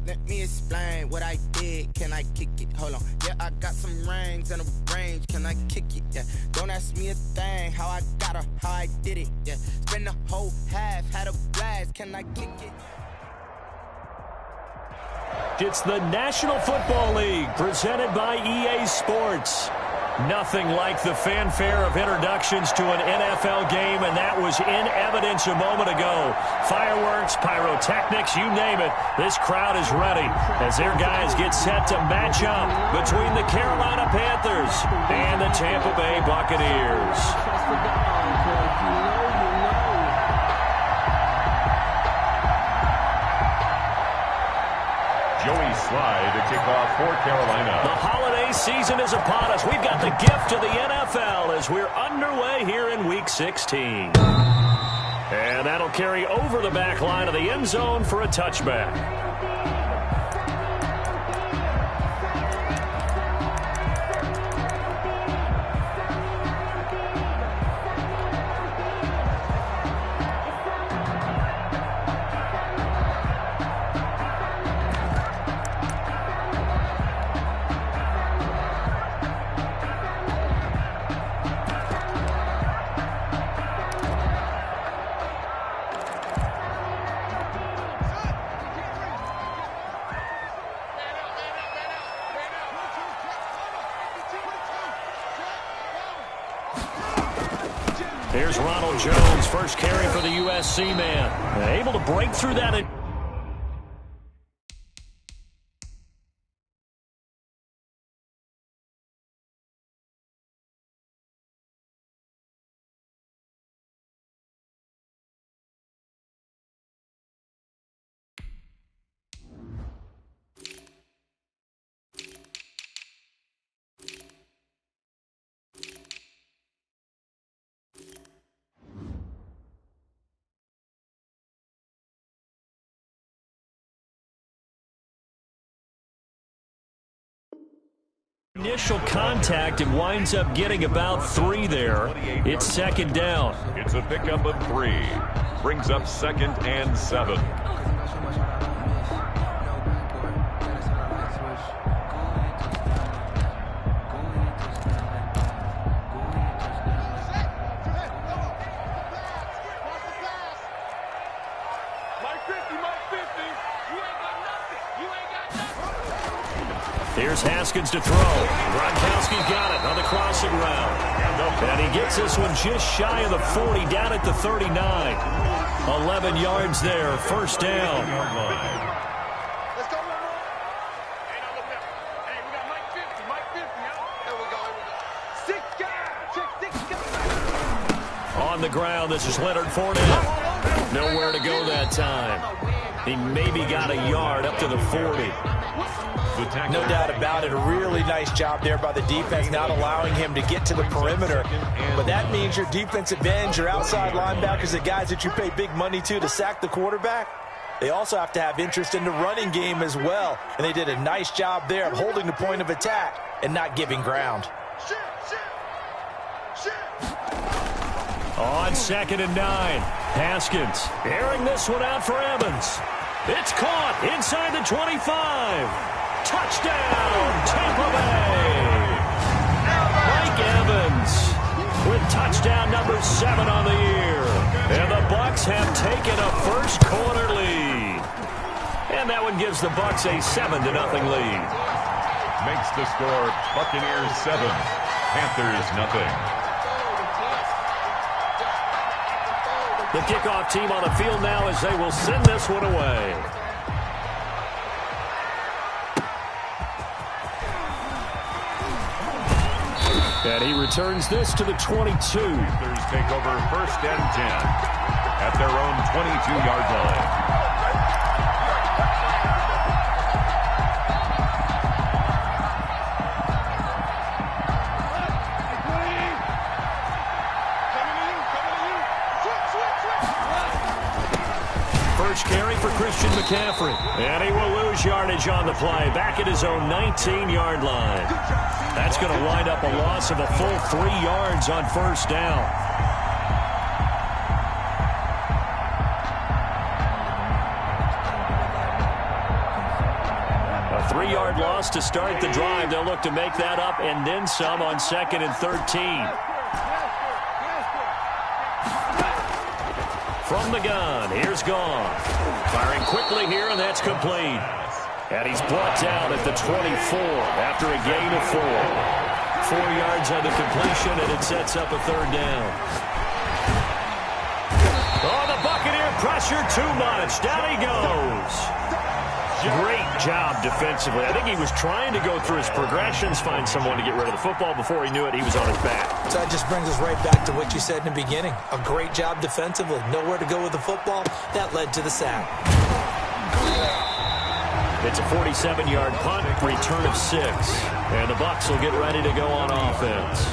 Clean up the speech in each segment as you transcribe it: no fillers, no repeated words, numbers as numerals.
Let me explain what I did. Can I kick it? Hold on. Yeah, I got some rings and a range. Can I kick it? Yeah. Don't ask me a thing. How I got her, how I did it. Yeah. Spend the whole half, had a blast. Can I kick it? It's the National Football League presented by EA Sports. Nothing like the fanfare of introductions to an NFL game, and that was in evidence a moment ago. Fireworks, pyrotechnics, you name it. This crowd is ready as their guys get set to match up between the Carolina Panthers and the Tampa Bay Buccaneers. Joey Slye to kick off for Carolina. The holiday season is upon us. We've got the gift of the NFL as we're underway here in Week 16. And that'll carry over the back line of the end zone for a touchback. Here's Ronald Jones, first carry for the USC man. Able to break through that. Initial contact and winds up getting about 3 there. It's second down. It's a pickup of 3. Brings up 2nd and 7. Here's Haskins to throw. Gronkowski's got it on the crossing route. And he gets this one just shy of the 40, down at the 39. 11 yards there, first down. Let's go, Hey, now look out. Hey, we got Mike 50, Mike 50, There we go, 6 guys. Check 6 guys. On the ground, this is Leonard Fournette. Nowhere to go that time. He maybe got a yard up to the 40. No doubt about it. A really nice job there by the defense, not allowing him to get to the perimeter. But that means your defensive ends, your outside linebackers, the guys that you pay big money to sack the quarterback, they also have to have interest in the running game as well. And they did a nice job there of holding the point of attack and not giving ground. On 2nd and 9, Haskins airing this one out for Evans. It's caught inside the 25. Touchdown, Tampa Bay. Mike Evans with touchdown number 7 on the year. And the Bucs have taken a first quarter lead. And that one gives the Bucs a 7-0 lead. Makes the score Buccaneers 7, Panthers nothing. The kickoff team on the field now as they will send this one away. And he returns this to the 22. Panthers take over 1st and 10 at their own 22-yard line. First carry for Christian McCaffrey. And he will lose yardage on the play, back at his own 19-yard line. That's going to wind up a loss of a full 3 yards on first down. 3-yard loss to start the drive. They'll look to make that up and then some on 2nd and 13. From the gun, here's Gone. Firing quickly here, and that's complete. And he's brought down at the 24 after a gain of 4. 4 yards on the completion, and it sets up a 3rd down. Oh, the Buccaneer pressure too much. Down he goes. Great job defensively. I think he was trying to go through his progressions, find someone to get rid of the football. Before he knew it, he was on his back. So that just brings us right back to what you said in the beginning. A great job defensively. Nowhere to go with the football. That led to the sack. It's a 47-yard punt, return of 6. And the Bucs will get ready to go on offense.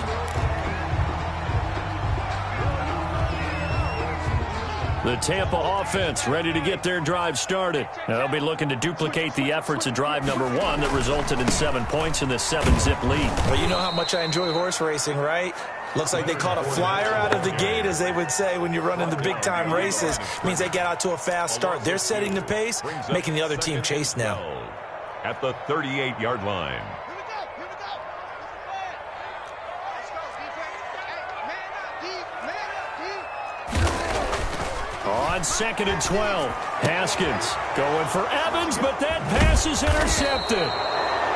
The Tampa offense ready to get their drive started. Now, they'll be looking to duplicate the efforts of drive number 1 that resulted in 7 points in the 7-zip lead. Well, you know how much I enjoy horse racing, right? Looks like they caught a flyer out of the gate, as they would say when you're running the big-time races. Means they get out to a fast start. They're setting the pace, making the other team chase now. At the 38-yard line. On 2nd and 12, Haskins going for Evans, but that pass is intercepted.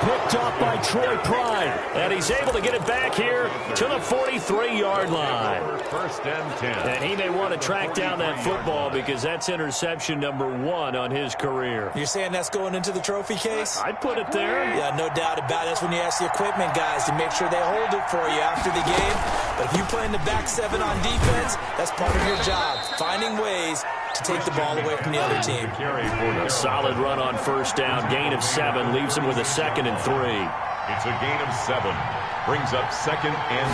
Picked off by Troy Pride, and he's able to get it back here to the 43-yard line. 1st and 10. And he may want to track down that football because that's interception number 1 on his career. You're saying that's going into the trophy case? I'd put it there. Yeah, no doubt about it. That's when you ask the equipment guys to make sure they hold it for you after the game. But if you play in the back 7 on defense, that's part of your job, finding ways to take the ball away from the other team. A solid run on 1st down. Gain of 7 leaves him with a 2nd and 3. It's a gain of 7. Brings up 2nd and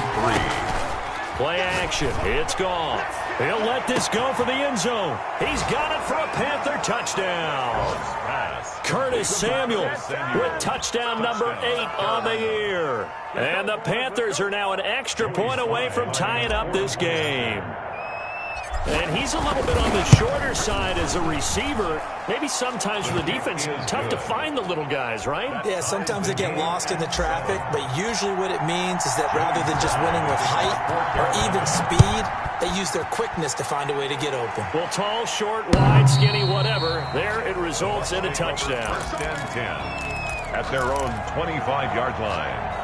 3. Play action. It's Gone. He'll let this go for the end zone. He's got it for a Panther touchdown. Curtis Samuel with touchdown number 8 on the year. And the Panthers are now an extra point away from tying up this game. And he's a little bit on the shorter side as a receiver. Maybe sometimes for the defense, tough to find the little guys, right? Yeah, sometimes they get lost in the traffic, but usually what it means is that rather than just winning with height or even speed, they use their quickness to find a way to get open. Well, tall, short, wide, skinny, whatever, there it results in a touchdown. 1st and 10 at their own 25-yard line.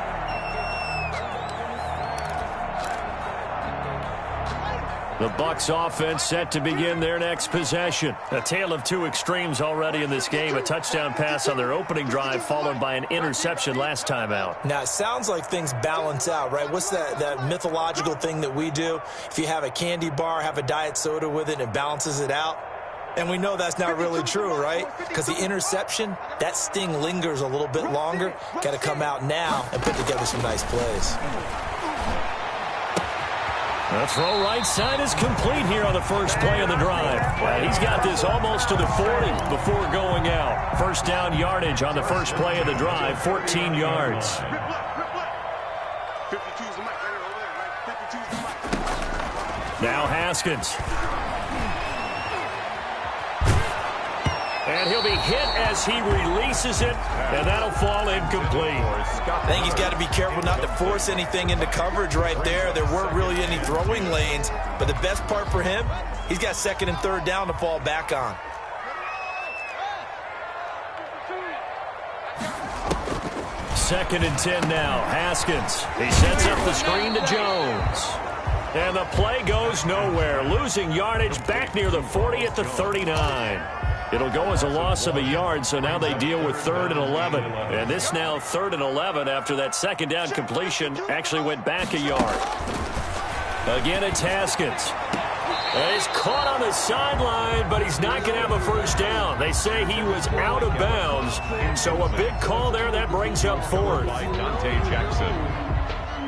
The Bucs offense set to begin their next possession. A tale of 2 extremes already in this game. A touchdown pass on their opening drive followed by an interception last time out. Now, it sounds like things balance out, right? What's that mythological thing that we do? If you have a candy bar, have a diet soda with it, it balances it out. And we know that's not really true, right? Because the interception, that sting lingers a little bit longer. Got to come out now and put together some nice plays. The throw right side is complete here on the first play of the drive. He's got this almost to the 40 before going out. 1st down yardage on the first play of the drive, 14 yards. Now Haskins. And he'll be hit as he releases it, and that'll fall incomplete. I think he's got to be careful not to force anything into coverage right there. There weren't really any throwing lanes, but the best part for him, he's got 2nd and 3rd down to fall back on. Second and 10 now. Haskins. He sets up the screen to Jones. And the play goes nowhere. Losing yardage back near the 40 at the 39. It'll go as a loss of a yard, so now they deal with 3rd and 11. And this now 3rd and 11 after that 2nd down completion actually went back a yard. Again, it's Haskins. And he's caught on the sideline, but he's not going to have a 1st down. They say he was out of bounds, so a big call there that brings up 4th. Dante Jackson.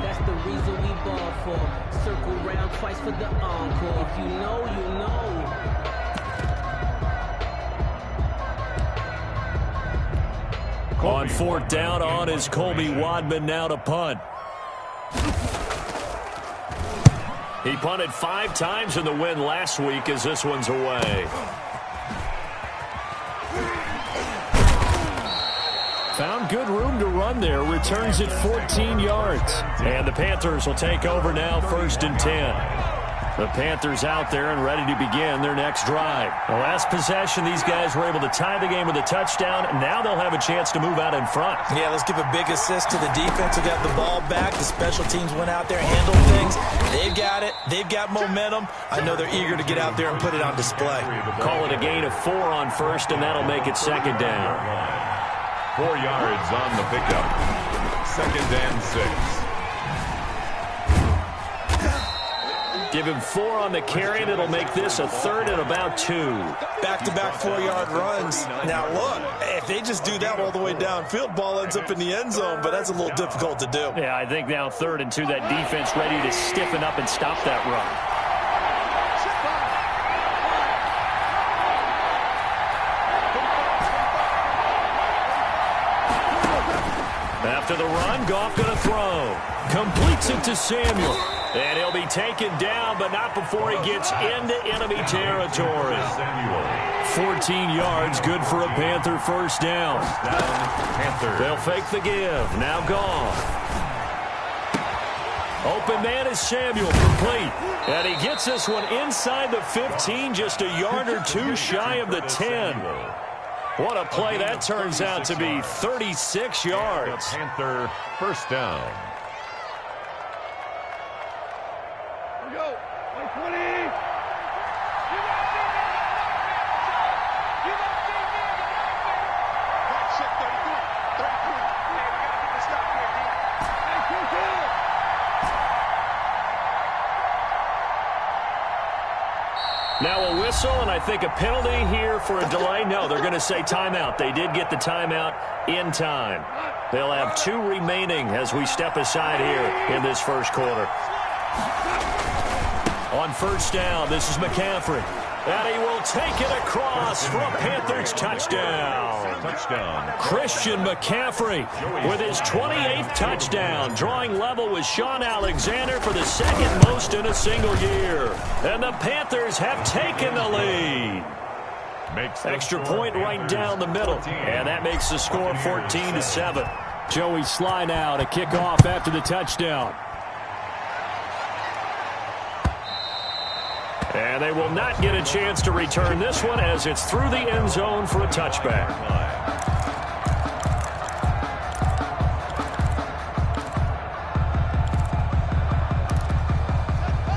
That's the reason we ball for. Circle round twice for the encore. If you know, you know. On 4th down on is Colby Wadman now to punt. He punted 5 times in the win last week as this one's away. found good room to run there. Returns it 14 yards. And the Panthers will take over now, 1st and 10. The Panthers out there and ready to begin their next drive. The last possession, these guys were able to tie the game with a touchdown. Now they'll have a chance to move out in front. Yeah, let's give a big assist to the defense who got the ball back. The special teams went out there, handled things. They've got it. They've got momentum. I know they're eager to get out there and put it on display. Call it a gain of 4 on 1st, and that'll make it 2nd down. 4 yards on the pickup. 2nd and 6. Give him 4 on the carry, and it'll make this a 3rd and about 2. Back-to-back 4-yard runs. Now, look, if they just do that all the way downfield, ball ends up in the end zone, but that's a little difficult to do. Yeah, I think now 3rd and 2, that defense ready to stiffen up and stop that run. After the run, Goff going to throw. Completes it to Samuel. And he'll be taken down, but not before he gets into enemy territory. 14 yards, good for a Panther 1st down. They'll fake the give. Now Goff. Open man is Samuel, complete. And he gets this one inside the 15, just a yard or 2 shy of the 10. What a play that turns out to be, 36 yards. Panther 1st down. Now a whistle, and I think a penalty here for a delay. No, they're going to say timeout. They did get the timeout in time. They'll have 2 remaining as we step aside here in this 1st quarter. On 1st down, this is McCaffrey. And he will take it across for a Panthers touchdown. Christian McCaffrey with his 28th touchdown, drawing level with Sean Alexander for the 2nd most in a single year. And the Panthers have taken the lead. Extra point right down the middle. And that makes the score 14-7. Joey Sly now to kick off after the touchdown. And they will not get a chance to return this one as it's through the end zone for a touchback.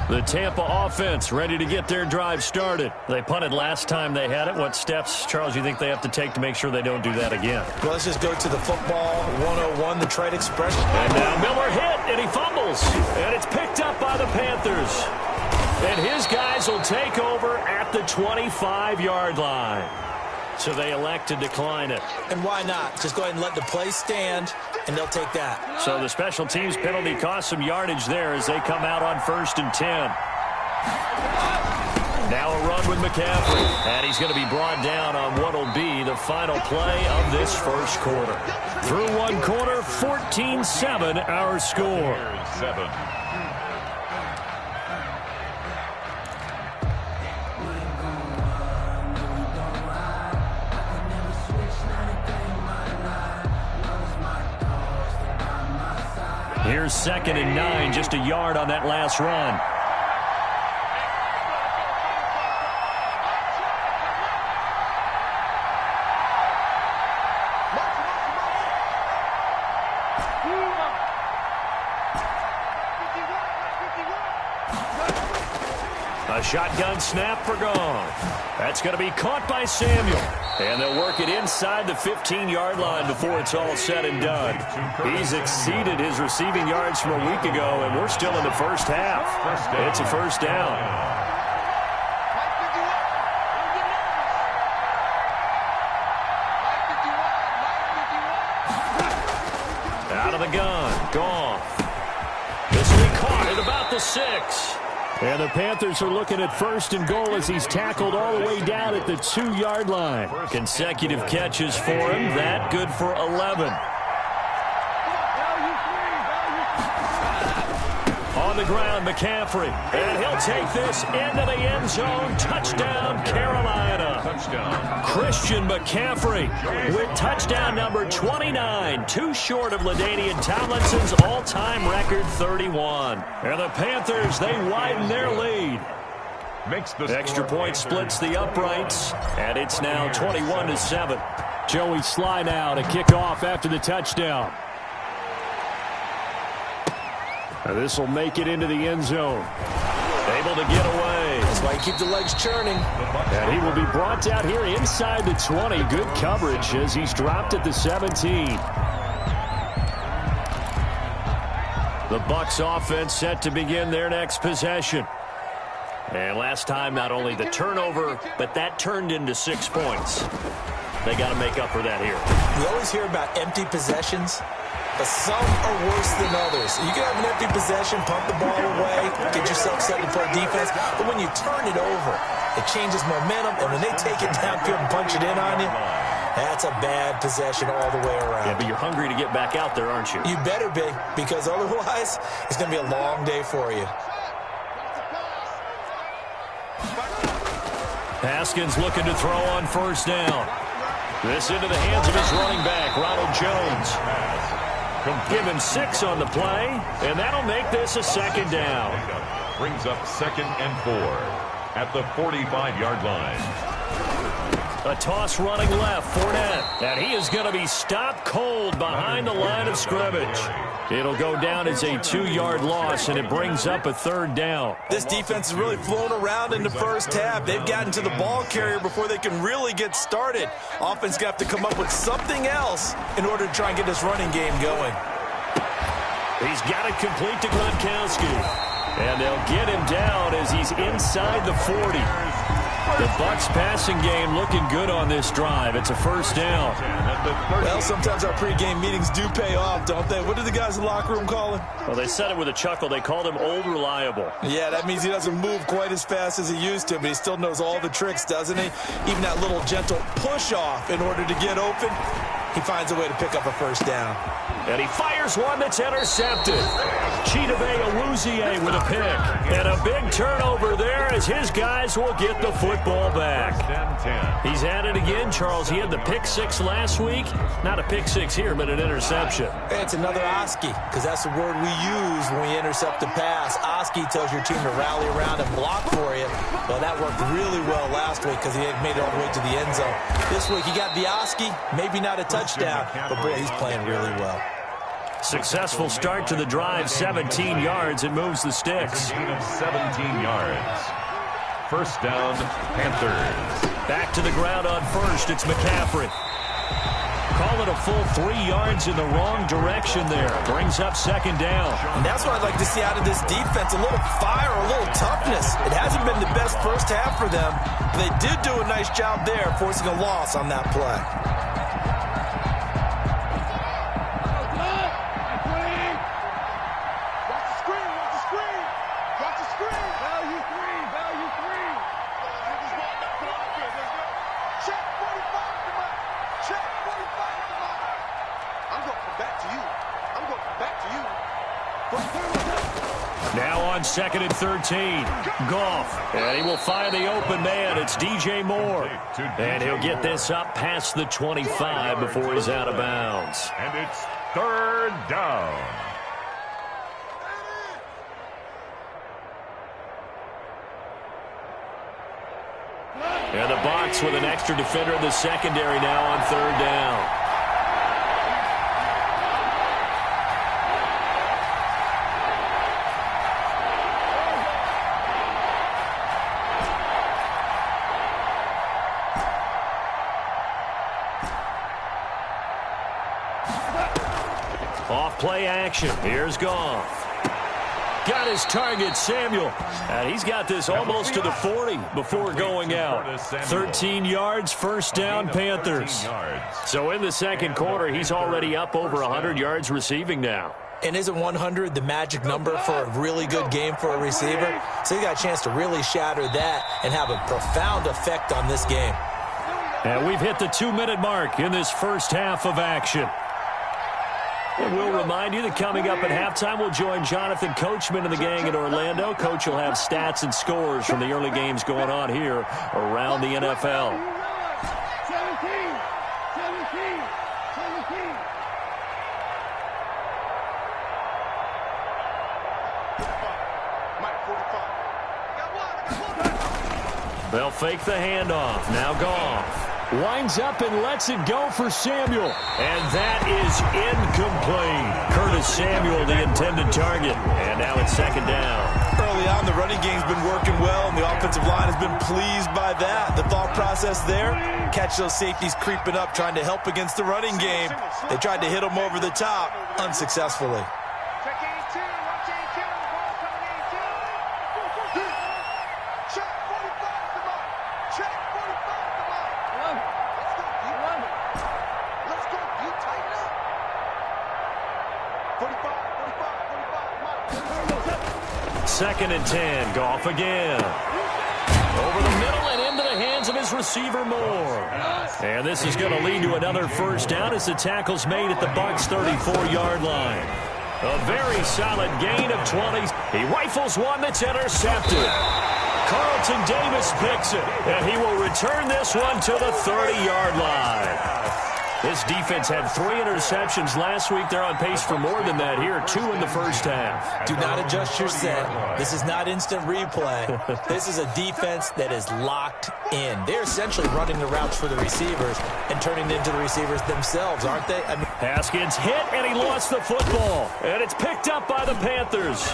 The Tampa offense ready to get their drive started. They punted last time they had it. What steps, Charles, you think they have to take to make sure they don't do that again? Well, let's just go to the football 101, the trade expression. And now Miller hit, and he fumbles. And it's picked up by the Panthers. And his guys will take over at the 25-yard line. So they elect to decline it. And why not? Just go ahead and let the play stand, and they'll take that. So the special teams penalty cost some yardage there as they come out on 1st and 10. Now a run with McCaffrey. And he's going to be brought down on what will be the final play of this 1st quarter. Through 1 quarter, 14-7 our score. 7. Here's 2nd and 9, just a yard on that last run. A shotgun snap for Goff. That's going to be caught by Samuel. And they'll work it inside the 15-yard line before it's all said and done. He's exceeded his receiving yards from a week ago, and we're still in the 1st half. It's a 1st down. Out of the gun, Goff. This will be caught at about the 6. And the Panthers are looking at 1st and goal as he's tackled all the way down at the 2-yard line. Consecutive catches for him. That good for 11. On the ground, McCaffrey. And he'll take this into the end zone. Touchdown, Carolina. touchdown. Christian McCaffrey with touchdown number 29, too short of LaDainian Tomlinson's all-time record 31. And the Panthers, they widen their lead. Makes the Extra point splits the uprights, and it's now 21-7. Joey Sly now to kick off after the touchdown. This will make it into the end zone. Able to get away. That's why you keep the legs churning. And he will be brought out here inside the 20. Good coverage as he's dropped at the 17. The Bucs offense set to begin their next possession. And last time, not only the turnover, but that turned into 6 points. They got to make up for that here. We always hear about empty possessions, but some are worse than others. You can have an empty possession, pump the ball away, get yourself set to play defense, but when you turn it over, it changes momentum, and when they take it downfield and punch it in on you, that's a bad possession all the way around. Yeah, but you're hungry to get back out there, aren't you? You better be, because otherwise, it's going to be a long day for you. Haskins looking to throw on first down. This into the hands of his running back, Ronald Jones. Give him 6 on the play, and that'll make this a second down. Brings up 2nd and 4 at the 45-yard line. A toss running left, Fournette, and he is going to be stopped cold behind the line of scrimmage. It'll go down as a 2-yard loss, and it brings up a 3rd down. This defense has really flown around in the first half. They've gotten to the ball carrier before they can really get started. Offense got to come up with something else in order to try and get this running game going. He's got it complete to Gronkowski, and they'll get him down as he's inside the 40. The Bucs passing game looking good on this drive. It's a 1st down. Well, sometimes our pregame meetings do pay off, don't they? What do the guys in the locker room call him? Well, they said it with a chuckle. They called him Old Reliable. Yeah, that means he doesn't move quite as fast as he used to, but he still knows all the tricks, doesn't he? Even that little gentle push-off in order to get open, he finds a way to pick up a 1st down. And he fires one that's intercepted. Chidobe Awuzie with a pick. And a big turnover there as his guys will get the football back. He's at it again, Charles. He had the pick 6 last week. Not a pick 6 here, but an interception. It's another Oski, because that's the word we use when we intercept a pass. Oski tells your team to rally around and block for you. Well, that worked really well last week because he had made it all the way to the end zone. This week, he got the Oski, maybe not a touchdown, but boy, he's playing really well. Successful start to the drive, 17 yards. It moves the sticks. 17 yards. 1st down, Panthers. Back to the ground on first. It's McCaffrey. Call it a full 3 yards in the wrong direction there. Brings up 2nd down. And that's what I'd like to see out of this defense. A little fire, a little toughness. It hasn't been the best first half for them. But they did do a nice job there, forcing a loss on that play. Now on 2nd and 13. Goff. And he will find the open man. It's DJ Moore. And he'll get this up past the 25 before he's out of bounds. And it's 3rd down. And the Bucs with an extra defender in the secondary now on 3rd down. Off play action. Here's Goff. Got his target, Samuel. And he's got this almost to the 40 before going out. 13 yards, 1st down, Panthers. So in the 2nd quarter, he's already up over 100 yards receiving now. And isn't 100 the magic number for a really good game for a receiver? So he got a chance to really shatter that and have a profound effect on this game. And we've hit the 2-minute mark in this first half of action. And we'll remind you that coming up at halftime, we'll join Jonathan Coachman and the gang in Orlando. Coach will have stats and scores from the early games going on here around the NFL. They'll fake the handoff. Now Goff. Winds up and lets it go for Samuel. And that is incomplete. Curtis Samuel, the intended target. And now it's second down. Early on, the running game's been working well, and the offensive line has been pleased by that. The thought process there, catch those safeties creeping up, trying to help against the running game. They tried to hit them over the top, unsuccessfully. Second and 10. Goff again. Over the middle and into the hands of his receiver Moore. And this is going to lead to another first down as the tackle's made at the Bucs' 34-yard line. A very solid gain of 20. He rifles one that's intercepted. Carlton Davis picks it, and he will return this one to the 30-yard line. This defense had 3 interceptions last week. They're on pace for more than that here. 2 in the first half. Do not adjust your set. This is not instant replay. This is a defense that is locked in. They're essentially running the routes for the receivers and turning it into the receivers themselves, aren't they? I mean, Haskins hit, and he lost the football. And it's picked up by the Panthers.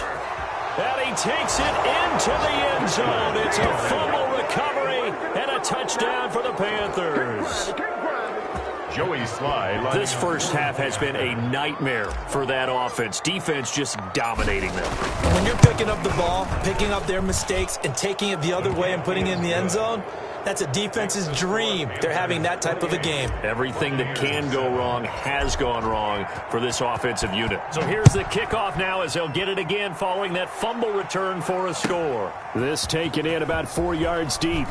And he takes it into the end zone. It's a fumble recovery and a touchdown for the Panthers. Joey Sly. This first half has been a nightmare for that offense. Defense just dominating them. when you're picking up the ball, picking up their mistakes, and taking it the other way and putting it in the end zone, that's a defense's dream. They're having that type of a game. Everything that can go wrong has gone wrong for this offensive unit. So here's the kickoff now as they'll get it again following that fumble return for a score. This taken in about 4 yards deep.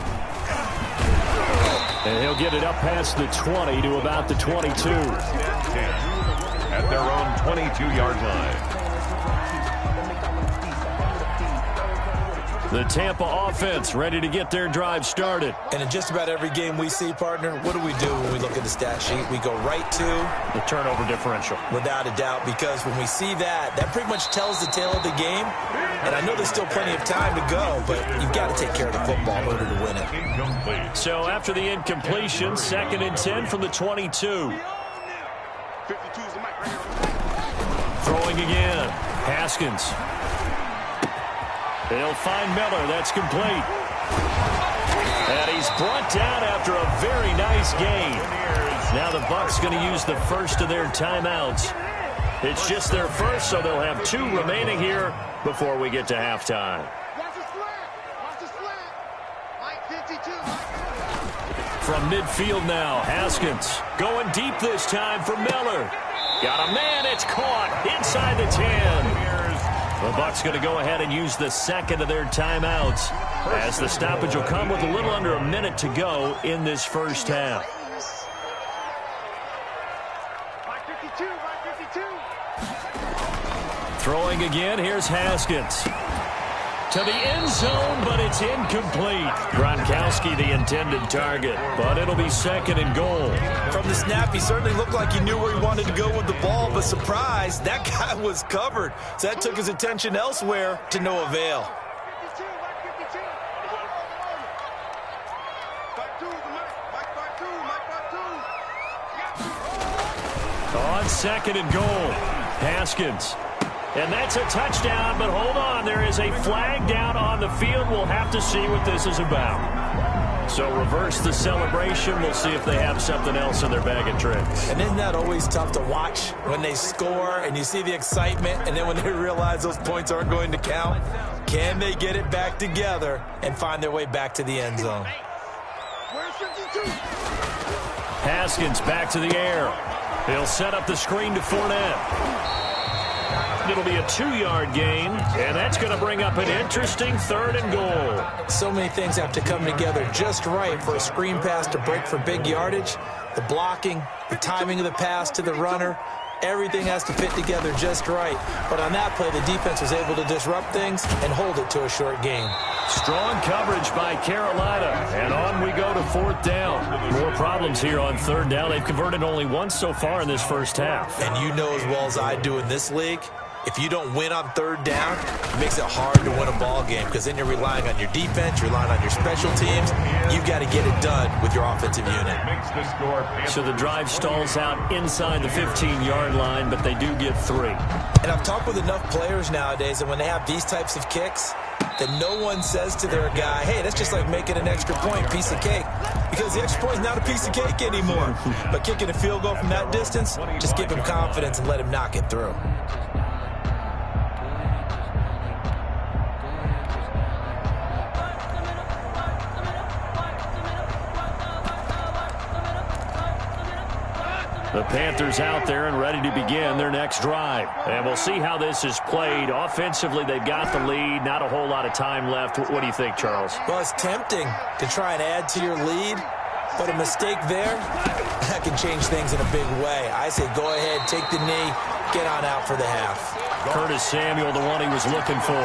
And he'll get it up past the 20 to about the 22. At their own 22-yard line. The Tampa offense ready to get their drive started. And in just about every game we see, partner, what do we do when we look at the stat sheet? We go right to the turnover differential. Without a doubt, because when we see that, that pretty much tells the tale of the game. And I know there's still plenty of time to go, but you've got to take care of the football in order to win it. Incomplete. So after the incompletion, 2nd and 10 from the 22. Throwing again. Haskins. They'll find Miller. That's complete. And he's brought down after a very nice gain. Now the Bucs going to use the first of their timeouts. It's just their first, so they'll have 2 remaining here before we get to halftime. From midfield now, Haskins going deep this time for Miller. Got a man. It's caught inside the 10. The Bucs going to go ahead and use the second of their timeouts as the stoppage will come with a little under a minute to go in this first half. Throwing again, here's Haskins. To the end zone, but it's incomplete. Gronkowski, the intended target, but it'll be 2nd and goal. From the snap, he certainly looked like he knew where he wanted to go with the ball, but surprise, that guy was covered. So that took his attention elsewhere to no avail. On 2nd and goal, Haskins. And that's a touchdown, but hold on. There is a flag down on the field. We'll have to see what this is about. So reverse the celebration. We'll see if they have something else in their bag of tricks. And isn't that always tough to watch when they score and you see the excitement, and then when they realize those points aren't going to count? Can they get it back together and find their way back to the end zone? Haskins back to the air. He'll set up the screen to Fournette. It'll be a 2-yard gain, and that's going to bring up an interesting 3rd and goal. So many things have to come together just right for a screen pass to break for big yardage. The blocking, the timing of the pass to the runner, everything has to fit together just right. But on that play, the defense was able to disrupt things and hold it to a short gain. Strong coverage by Carolina. And on we go to 4th down. More problems here on 3rd down. They've converted only once so far in this first half. And you know as well as I do in this league, if you don't win on 3rd down, it makes it hard to win a ball game because then you're relying on your defense, you're relying on your special teams. You've got to get it done with your offensive unit. So the drive stalls out inside the 15-yard line, but they do get 3. And I've talked with enough players nowadays that when they have these types of kicks, that no one says to their guy, hey, that's just like making an extra point, piece of cake. Because the extra point is not a piece of cake anymore. But kicking a field goal from that distance, just give him confidence and let him knock it through. The Panthers out there and ready to begin their next drive. And we'll see how this is played. Offensively, they've got the lead. Not a whole lot of time left. What do you think, Charles? Well, it's tempting to try and add to your lead, but a mistake there, that can change things in a big way. I say go ahead, take the knee, get on out for the half. Curtis Samuel, the one he was looking for.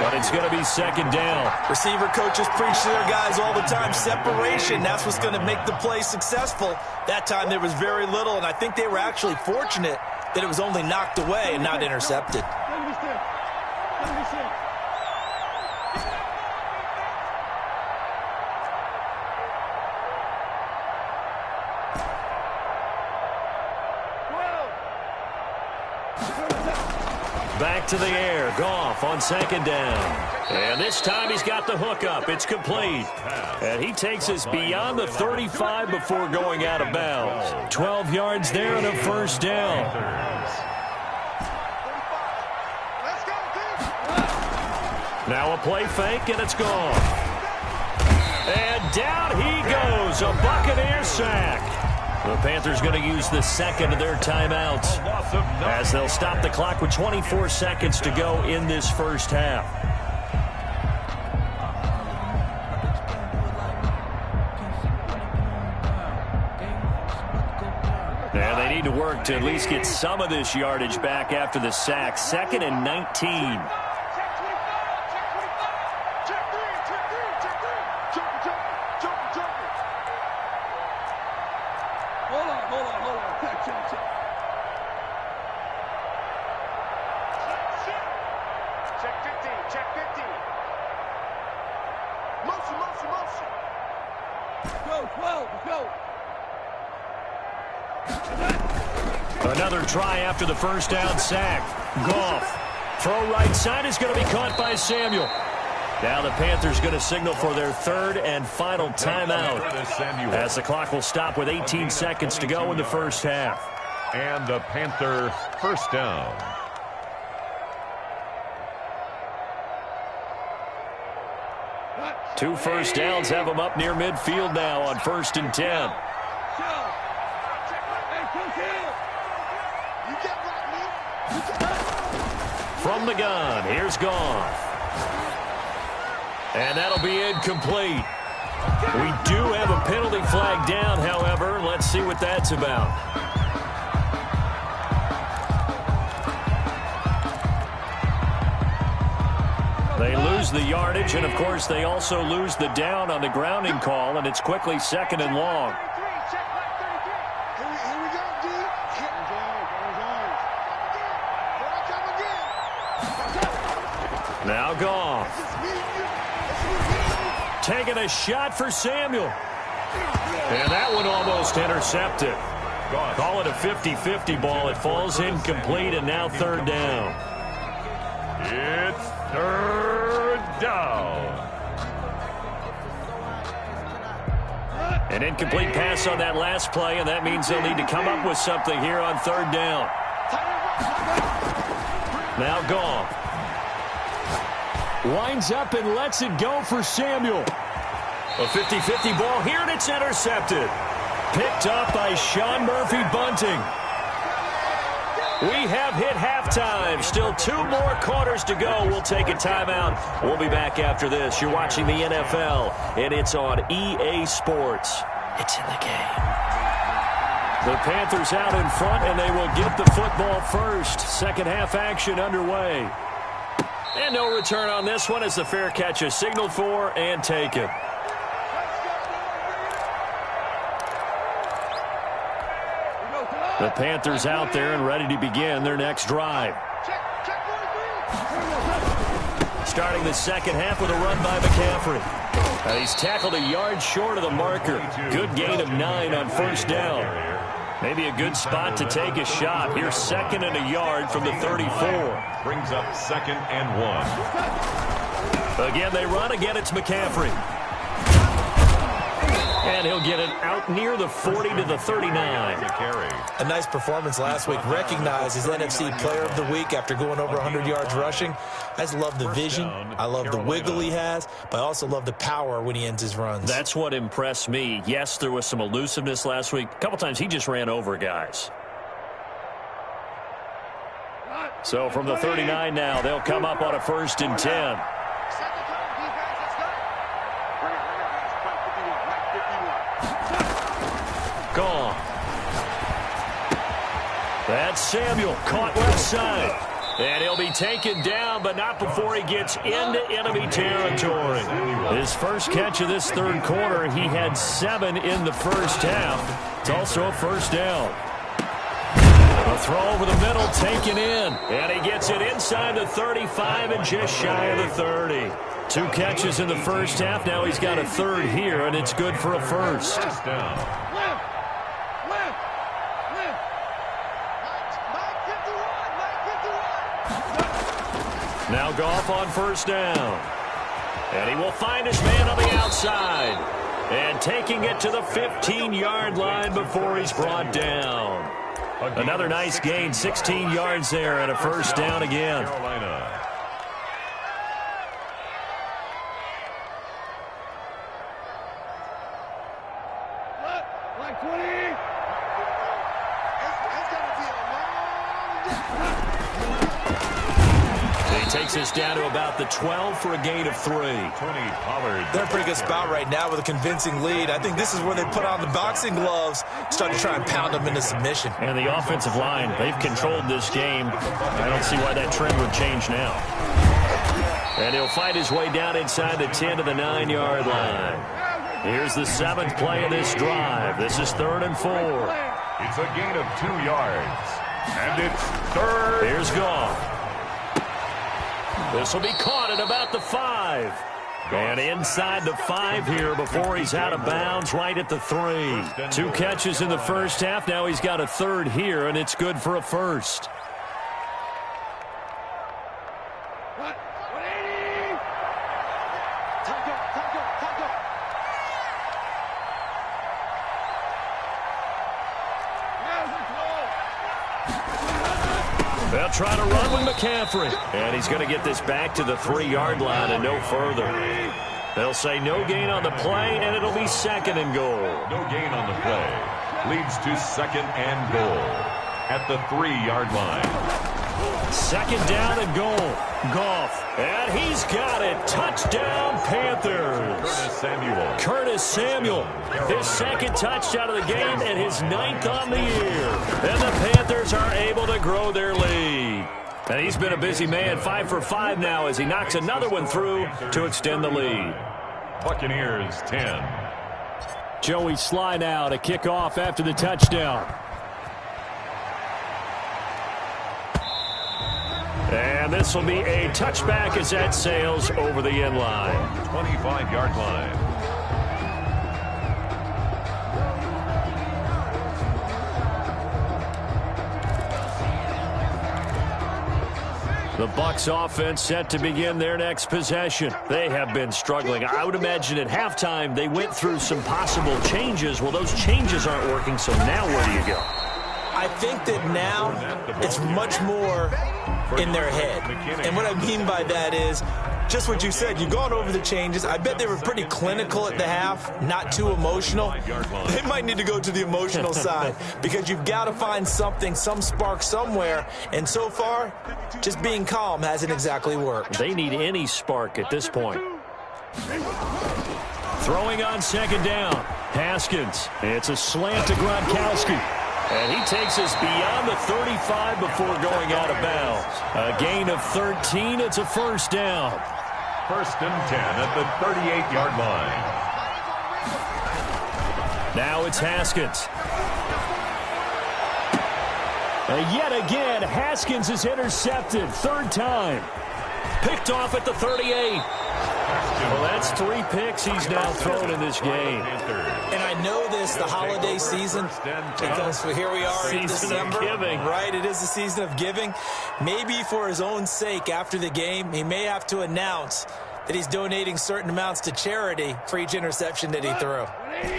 But it's going to be 2nd down. Receiver coaches preach to their guys all the time. Separation, that's what's going to make the play successful. That time there was very little, and I think they were actually fortunate that it was only knocked away and not intercepted. Back to the air. Goff on 2nd down. And this time he's got the hook up. It's complete. And he takes us beyond the 35 before going out of bounds. 12 yards there and a 1st down. Now a play fake, and it's gone. And down he goes. A Buccaneer sack. The Panthers going to use the 2nd of their timeouts as they'll stop the clock with 24 seconds to go in this first half. And they need to work to at least get some of this yardage back after the sack. 2nd and 19. Another try after the 1st down sack. Goff. Throw right side is going to be caught by Samuel. Now the Panthers going to signal for their 3rd and final timeout as the clock will stop with 18 seconds to go in the first half. And the Panther 1st down. Two 1st downs have them up near midfield now on 1st and 10. From the gun, here's Goff. And that'll be incomplete. We do have a penalty flag down, however. Let's see what that's about. They lose the yardage, and, of course, they also lose the down on the grounding call, and it's quickly 2nd and long. Now Goff. Taking a shot for Samuel. And that one almost intercepted. Call it a 50-50 ball. It falls incomplete, and now 3rd down. It's 3rd down. An incomplete pass on that last play, and that means they'll need to come up with something here on 3rd down. Now Goff. Winds up and lets it go for Samuel. A 50-50 ball here, and it's intercepted. Picked up by Sean Murphy-Bunting. We have hit halftime. Still 2 more quarters to go. We'll take a timeout. We'll be back after this. You're watching the NFL, and it's on EA Sports. It's in the game. The Panthers out in front, and they will get the football first. Second half action underway. And no return on this one as the fair catch is signaled for and taken. The Panthers out there and ready to begin their next drive. Starting the second half with a run by McCaffrey. He's tackled a yard short of the marker. Good gain of 9 on first down. Maybe a good spot to take a shot. Here's 2nd and a yard from the 34. Brings up 2nd and 1. Again, they run. Again, it's McCaffrey. And he'll get it out near the 40 to the 39. A nice performance last week. Recognized as NFC Player of the Week after going over 100 yards rushing. I just love the vision. I love the wiggle he has, but I also love the power when he ends his runs. That's what impressed me. Yes, there was some elusiveness last week. A couple times he just ran over guys. So from the 39 now, they'll come up on a 1st and 10. Gone. That's Samuel, caught left side. And he'll be taken down, but not before he gets into enemy territory. His first catch of this third quarter, he had 7 in the first half. It's also a first down. A throw over the middle, taken in. And he gets it inside the 35 and just shy of the 30. 2 catches in the first half. Now he's got a 3rd here, and it's good for a first. Now Goff on first down. And he will find his man on the outside. And taking it to the 15-yard line before he's brought down. Another nice gain, 16 yards there and a first down again. Takes us down to about the 12 for a gain of 3. They're in a pretty good spot right now with a convincing lead. I think this is where they put on the boxing gloves, start to try and pound them into submission. And the offensive line, they've controlled this game. I don't see why that trend would change now. And he'll find his way down inside the 10 to the 9-yard line. Here's the 7th play of this drive. This is 3rd and 4. It's a gain of 2 yards. And it's 3rd. Here's Goff. This will be caught at about the 5. And inside the 5 here before he's out of bounds right at the 3. 2 catches in the first half. Now he's got a 3rd here, and it's good for a first. They'll try to run with McCaffrey. And he's going to get this back to the 3-yard line and no further. They'll say no gain on the play, and it'll be 2nd and goal. No gain on the play. Leads to 2nd and goal at the 3-yard line. 2nd down and goal. Goff. And he's got it. Touchdown, Panthers. Curtis Samuel. His 2nd touchdown of the game and his 9th on the year. And the Panthers are able to grow their lead. And he's been a busy man, 5 for 5 now as he knocks another one through to extend the lead. Buccaneers 10. Joey Sly now to kick off after the touchdown. And this will be a touchback as that sails over the end line. 25-yard line. The Bucs offense set to begin their next possession. They have been struggling. I would imagine at halftime they went through some possible changes. Well, those changes aren't working, so now where do you go? I think that now it's much more in their head. And what I mean by that is just what you said. You've gone over the changes. I bet they were pretty clinical at the half, not too emotional. They might need to go to the emotional side because you've got to find something, some spark somewhere. And so far, just being calm hasn't exactly worked. They need any spark at this point. Throwing on 2nd down. Haskins. It's a slant to Gronkowski. And he takes us beyond the 35 before going out of bounds. A gain of 13. It's a first down. First and 10 at the 38-yard line. Now it's Haskins. And yet again, Haskins is intercepted. Third time. Picked off at the 38. Well, that's 3 picks he's now thrown in this game. And I know this, the holiday season, because here we are in December. Right, it is the season of giving. Maybe for his own sake, after the game, he may have to announce that he's donating certain amounts to charity for each interception that he threw.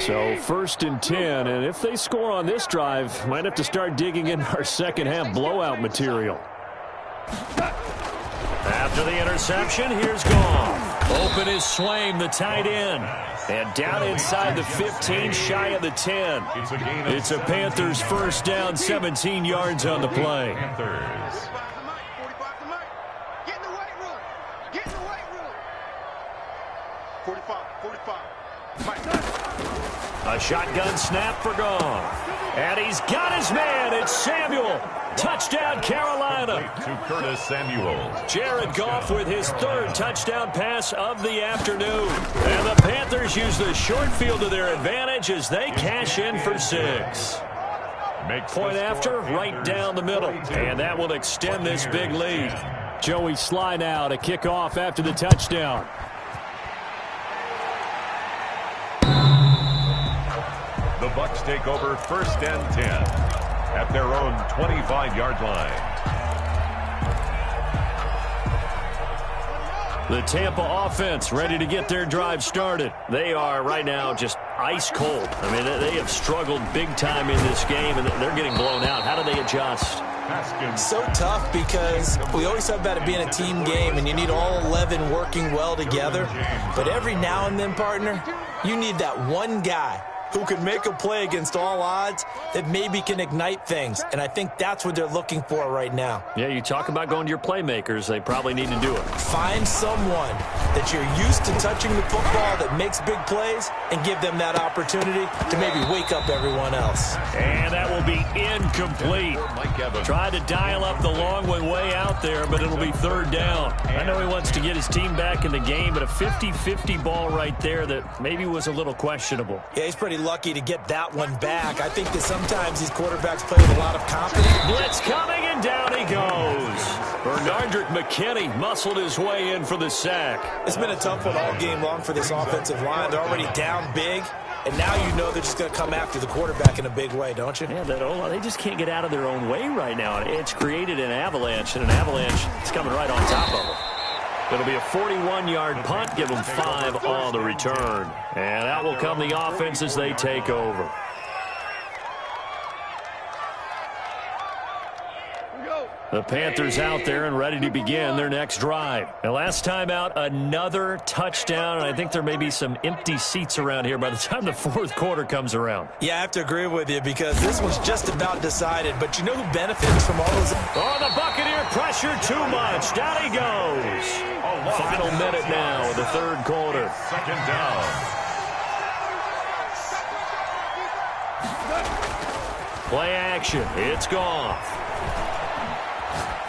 So first and 10, and if they score on this drive, might have to start digging in our second half blowout material. After the interception, here's Goff. Open is Swaim, the tight end. And down inside the 15, shy of the 10. It's a Panthers first down, 17 yards on the play. A shotgun snap for Goff. And he's got his man. It's Samuel. Touchdown, Carolina. To Curtis Samuel. Jared Goff with his 3rd touchdown pass of the afternoon. And the Panthers use the short field to their advantage as they cash in for 6. Point after, right down the middle. And that will extend this big lead. Joey Sly now to kick off after the touchdown. The Bucs take over first and 10 at their own 25-yard line. The Tampa offense ready to get their drive started. They are right now just ice cold. I mean, they have struggled big time in this game, and they're getting blown out. How do they adjust? So tough because we always talk about it being a team game, and you need all 11 working well together. But every now and then, partner, you need that one guy who can make a play against all odds that maybe can ignite things. And I think that's what they're looking for right now. Yeah, you talk about going to your playmakers. They probably need to do it. Find someone that you're used to touching the football that makes big plays and give them that opportunity to maybe wake up everyone else. And that will be incomplete. Tried to dial up the long one way out there, but it'll be 3rd down. I know he wants to get his team back in the game, but a 50-50 ball right there that maybe was a little questionable. Yeah, he's pretty lucky to get that one back. I think that sometimes these quarterbacks play with a lot of confidence. Blitz coming, and down he goes. Bernardrick McKinney muscled his way in for the sack. It's been a tough one all game long for this offensive line. They're already down big, and now you know they're just going to come after the quarterback in a big way, don't you? Yeah, they just can't get out of their own way right now. It's created an avalanche, and an avalanche is coming right on top of them. It'll be a 41-yard punt, give them 5 on the return. And out will come the offense as they take over. The Panthers out there and ready to begin their next drive. And last time out, another touchdown, and I think there may be some empty seats around here by the time the 4th quarter comes around. Yeah, I have to agree with you because this was just about decided. But you know who benefits from all those? Oh, the Buccaneer pressure too much. Down he goes. Final minute now of the 3rd quarter. 2nd down. Play action. It's Goff.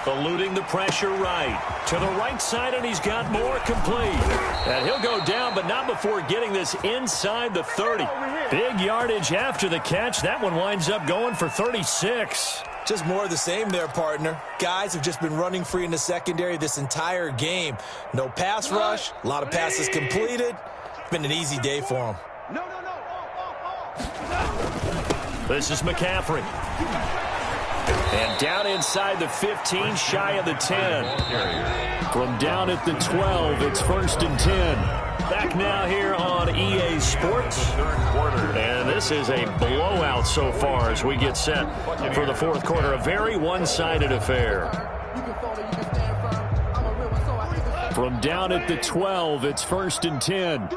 Eluding the pressure right. To the right side, and he's got more complete. And he'll go down, but not before getting this inside the 30. Big yardage after the catch. That one winds up going for 36. Just more of the same there, partner. Guys have just been running free in the secondary this entire game. No pass rush, a lot of passes completed. It's been an easy day for them. This is McCaffrey. And down inside the 15, shy of the 10. From down at the 12, it's 1st and 10. Back now here on EA Sports. And this is a blowout so far as we get set for the 4th quarter. A very one-sided affair. From down at the 12, it's 1st and 10.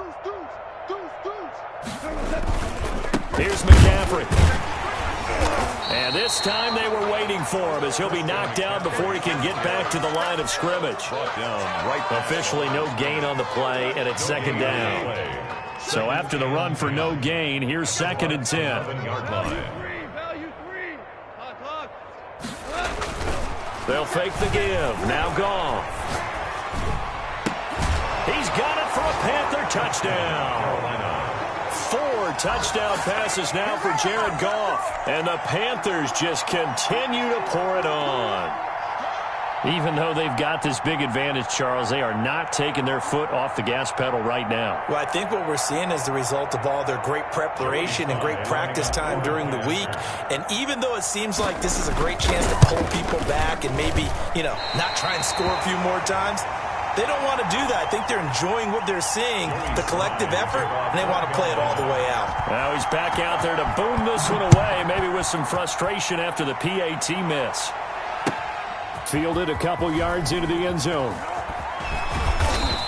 Here's McCaffrey. And this time they were waiting for him as he'll be knocked down before he can get back to the line of scrimmage. Officially no gain on the play, and it's 2nd down. So after the run for no gain, here's 2nd and 10. They'll fake the give. Now Goff. He's got it for a Panther touchdown. 4 touchdown passes now for Jared Goff. And the Panthers just continue to pour it on. Even though they've got this big advantage, Charles, they are not taking their foot off the gas pedal right now. Well, I think what we're seeing is the result of all their great preparation and great practice time during the week. And even though it seems like this is a great chance to pull people back and maybe, not try and score a few more times, they don't want to do that. I think they're enjoying what they're seeing, the collective effort, and they want to play it all the way out. Now he's back out there to boom this one away, maybe with some frustration after the PAT miss. Fielded a couple yards into the end zone.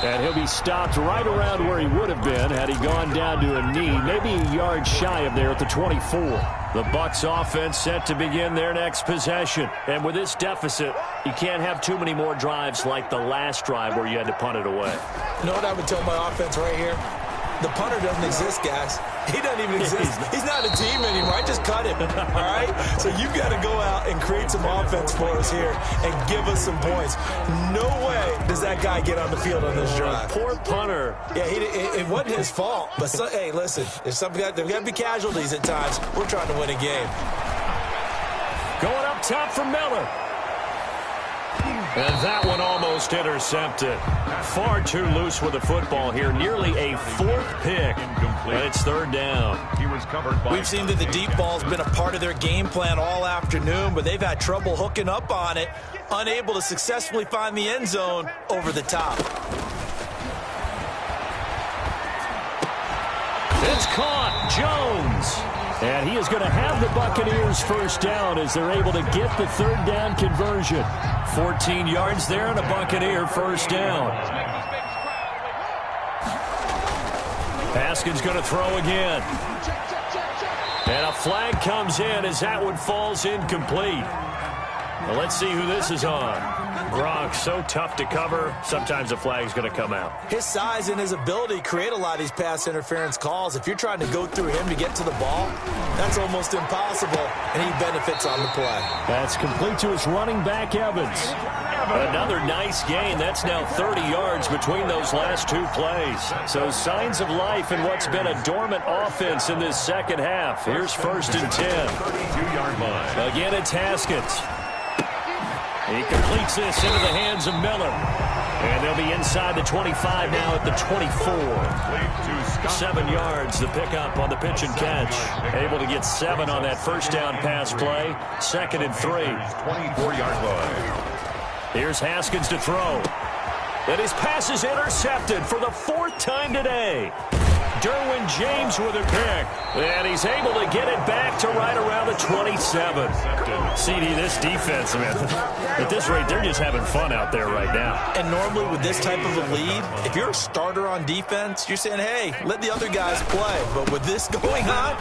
And he'll be stopped right around where he would have been had he gone down to a knee, maybe a yard shy of there at the 24. The Bucs offense set to begin their next possession. And with this deficit, you can't have too many more drives like the last drive where you had to punt it away. You know what I would tell my offense right here? The punter doesn't exist, guys. He doesn't even exist. He's not a team anymore. I just cut him, all right? So you've got to go out and create some offense for us here and give us some points. No way does that guy get on the field on this drive. Poor punter. Yeah, it wasn't his fault. But, hey, listen, there's got to be casualties at times. We're trying to win a game. Going up top for Miller. And that one almost intercepted. Far too loose with the football here. Nearly a 4th pick. And it's 3rd down. We've seen that the deep ball's been a part of their game plan all afternoon, but they've had trouble hooking up on it, unable to successfully find the end zone over the top. It's caught. Jones. And he is going to have the Buccaneers first down as they're able to get the 3rd down conversion. 14 yards there and a Buccaneer first down. Haskins going to throw again. And a flag comes in as that one falls incomplete. Well, let's see who this is on. Gronk, so tough to cover. Sometimes the flag's going to come out. His size and his ability create a lot of these pass interference calls. If you're trying to go through him to get to the ball, that's almost impossible, and he benefits on the play. That's complete to his running back, Evans. Another nice gain. That's now 30 yards between those last 2 plays. So signs of life in what's been a dormant offense in this second half. Here's 1st and 10. 32-yard line. Again, it's Haskins. He completes this into the hands of Miller. And they'll be inside the 25 now at the 24. 7 yards, the pickup on the pitch and catch. Able to get 7 on that first down pass play. 2nd and 3. 24-yard line. Here's Haskins to throw. And his pass is intercepted for the 4th time today. Derwin James with a pick. And he's able to get it back to right around the 27. CD, this defense, man, at this rate, they're just having fun out there right now. And normally with this type of a lead, if you're a starter on defense, you're saying, hey, let the other guys play. But with this going on,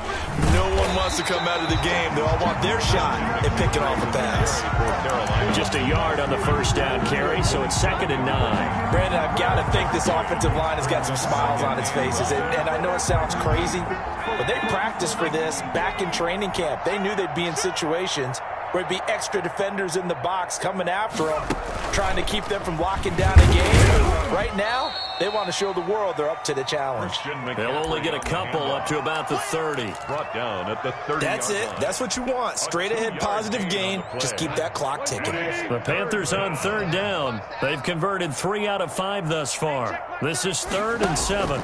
no one wants to come out of the game. They all want their shot at picking off a pass. Just a yard on the first down carry, so it's 2nd and 9. Brandon, I've got to think this offensive line has got some smiles on its faces. And I know it sounds crazy, but they practiced for this back in training camp. They knew they'd be in situations where it'd be extra defenders in the box coming after them, trying to keep them from locking down a game. Right now, they want to show the world they're up to the challenge. They'll only get a couple up to about the 30. Brought down at the 30. That's it. That's what you want. Straight ahead positive gain. Just keep that clock ticking. The Panthers on 3rd down. They've converted 3 out of 5 thus far. This is 3rd and 7.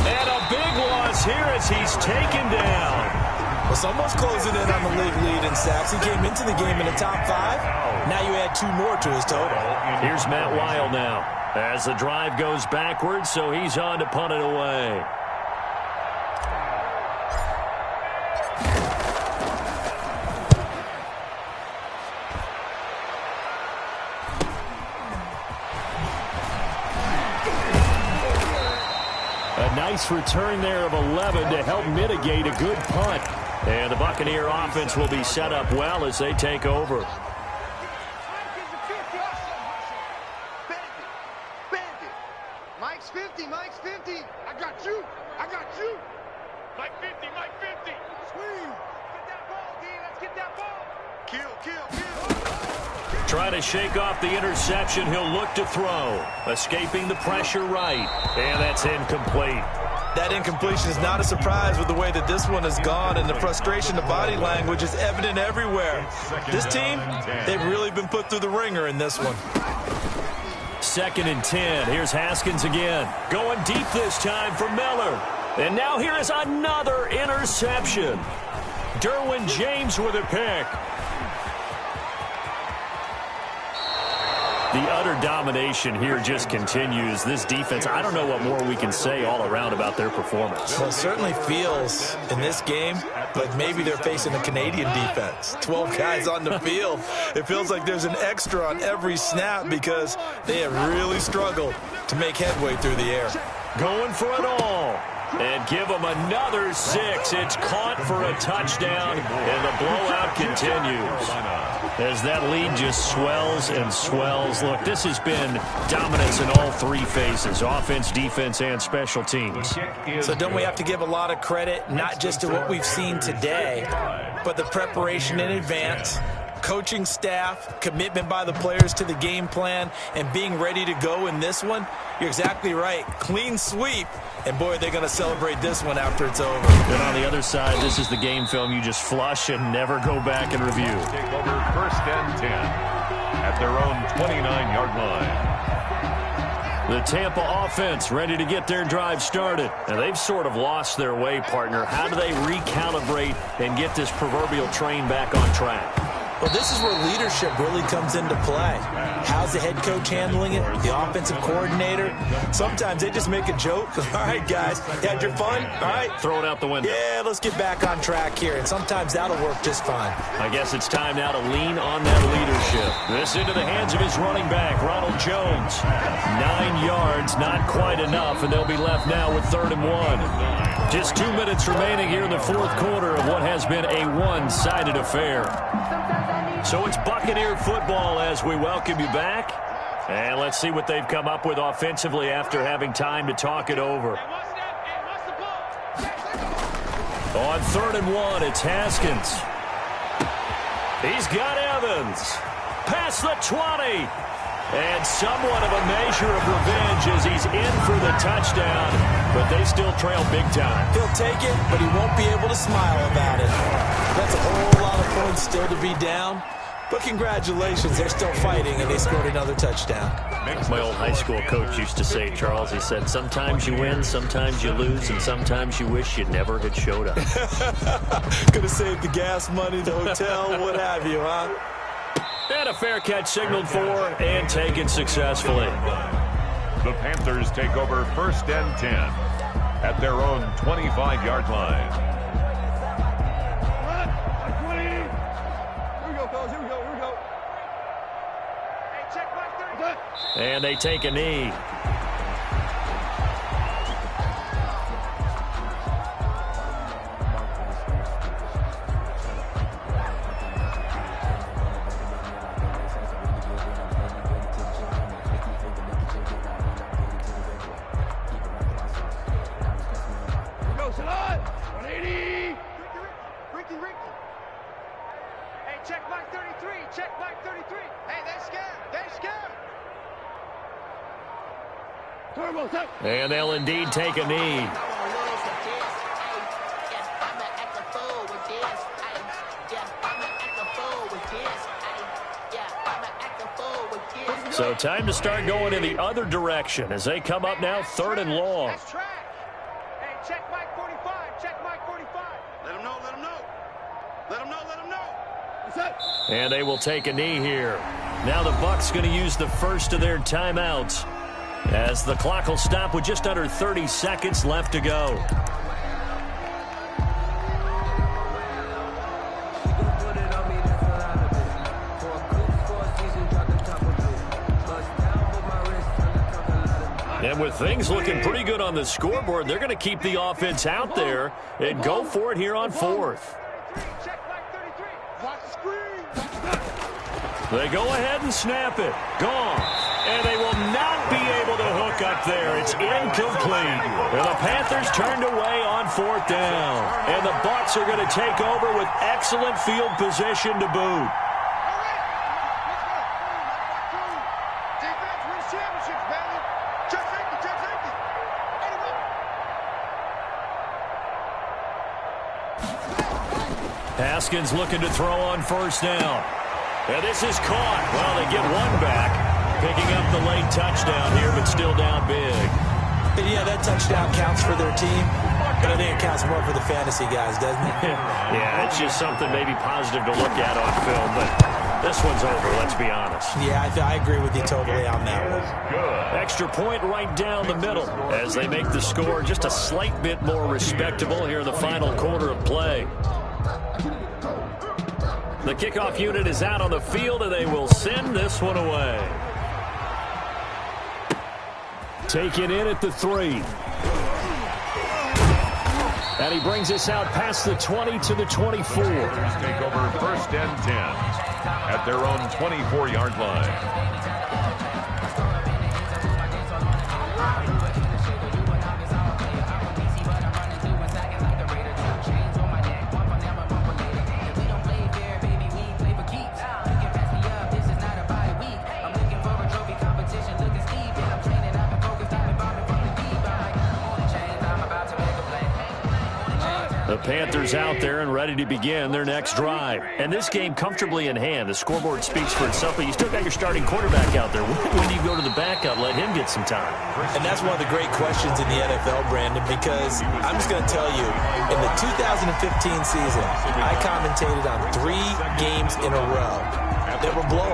And a big loss here as he's taken down. Well, someone's closing in on the league lead in sacks. He came into the game in the top 5. Now you add 2 more to his total. Here's Matt Weil now as the drive goes backwards, so he's on to punt it away. A nice return there of 11 to help mitigate a good punt. And the Buccaneer offense will be set up well as they take over. Mike's 50, Mike's 50. I got you. I got you. Mike 50, Mike 50. Squeeze. Get that ball, D. get that ball. Kill. Trying to shake off the interception. He'll look to throw. Escaping the pressure right. And that's incomplete. That incompletion is not a surprise with the way that this one has gone, and the frustration, the body language is evident everywhere. This team, they've really been put through the ringer in this one. 2nd and 10. Here's Haskins again. Going deep this time for Miller. And now here is another interception. Derwin James with a pick. The utter domination here just continues. This defense, I don't know what more we can say all around about their performance. Well, it certainly feels in this game like maybe they're facing a Canadian defense. 12 guys on the field. It feels like there's an extra on every snap because they have really struggled to make headway through the air. Going for it all. And give them another 6. It's caught for a touchdown, and the blowout continues. As that lead just swells and swells. Look, this has been dominance in all 3 phases, offense, defense, and special teams. So don't we have to give a lot of credit, not just to what we've seen today, but the preparation in advance, coaching staff, commitment by the players to the game plan, and being ready to go in this one? You're exactly right. Clean sweep. And, boy, they're going to celebrate this one after it's over. And on the other side, this is the game film you just flush and never go back and review. Take over 1st and 10 at their own 29-yard line. The Tampa offense ready to get their drive started. And they've sort of lost their way, partner. How do they recalibrate and get this proverbial train back on track? Well, this is where leadership really comes into play. How's the head coach handling it? The offensive coordinator? Sometimes they just make a joke. All right, guys, you had your fun? All right. Throw it out the window. Yeah, let's get back on track here. And sometimes that'll work just fine. I guess it's time now to lean on that leadership. This into the hands of his running back, Ronald Jones. 9 yards, not quite enough, and they'll be left now with 3rd and 1. Just 2 minutes remaining here in the 4th quarter of what has been a one-sided affair. So it's Buccaneer football as we welcome you back. And let's see what they've come up with offensively after having time to talk it over. On 3rd and 1, it's Haskins. He's got Evans. Past the 20. And somewhat of a measure of revenge as he's in for the touchdown. But they still trail big time. He'll take it, but he won't be able to smile about it. That's a whole lot of points still to be down. But congratulations, they're still fighting, and they scored another touchdown. My old high school coach used to say, Charles, he said, sometimes you win, sometimes you lose, and sometimes you wish you never had showed up. Could have saved the gas money, the hotel, what have you, huh? And a fair catch signaled for and taken successfully. The Panthers take over 1st and 10 at their own 25-yard line. And they take a knee. And they'll indeed take a knee. So time to start going in the other direction as they come up now 3rd and long. Hey, check Mike 45. Check Mike 45. Let him know. Let him know. Let him know. Let him know. What's up? And they will take a knee here. Now the Bucs going to use the first of their timeouts, as the clock will stop with just under 30 seconds left to go. And with things looking pretty good on the scoreboard, they're going to keep the offense out there and go for it here on 4th. They go ahead and snap it. Gone. And they will not be able to hook up there. It's incomplete. And the Panthers turned away on 4th down. And the Bucs are going to take over with excellent field position to boot. Haskins looking to throw on 1st down. And this is caught. Well, they get one back. Picking up the late touchdown here, but still down big. Yeah, that touchdown counts for their team, but I think it counts more for the fantasy guys, doesn't it? Yeah, it's just something maybe positive to look at on film, but this one's over, let's be honest. Yeah, I agree with you totally on that one. Extra point right down the middle as they make the score just a slight bit more respectable here in the final quarter of play. The kickoff unit is out on the field, and they will send this one away. Taken in at the 3. And he brings us out past the 20 to the 24. Take over 1st and 10 at their own 24-yard line. The Panthers out there and ready to begin their next drive. And this game comfortably in hand. The scoreboard speaks for itself, but you still got your starting quarterback out there. When do you go to the backup, let him get some time? And that's one of the great questions in the NFL, Brandon, because I'm just going to tell you, in the 2015 season, I commentated on 3 games in a row that were blowouts.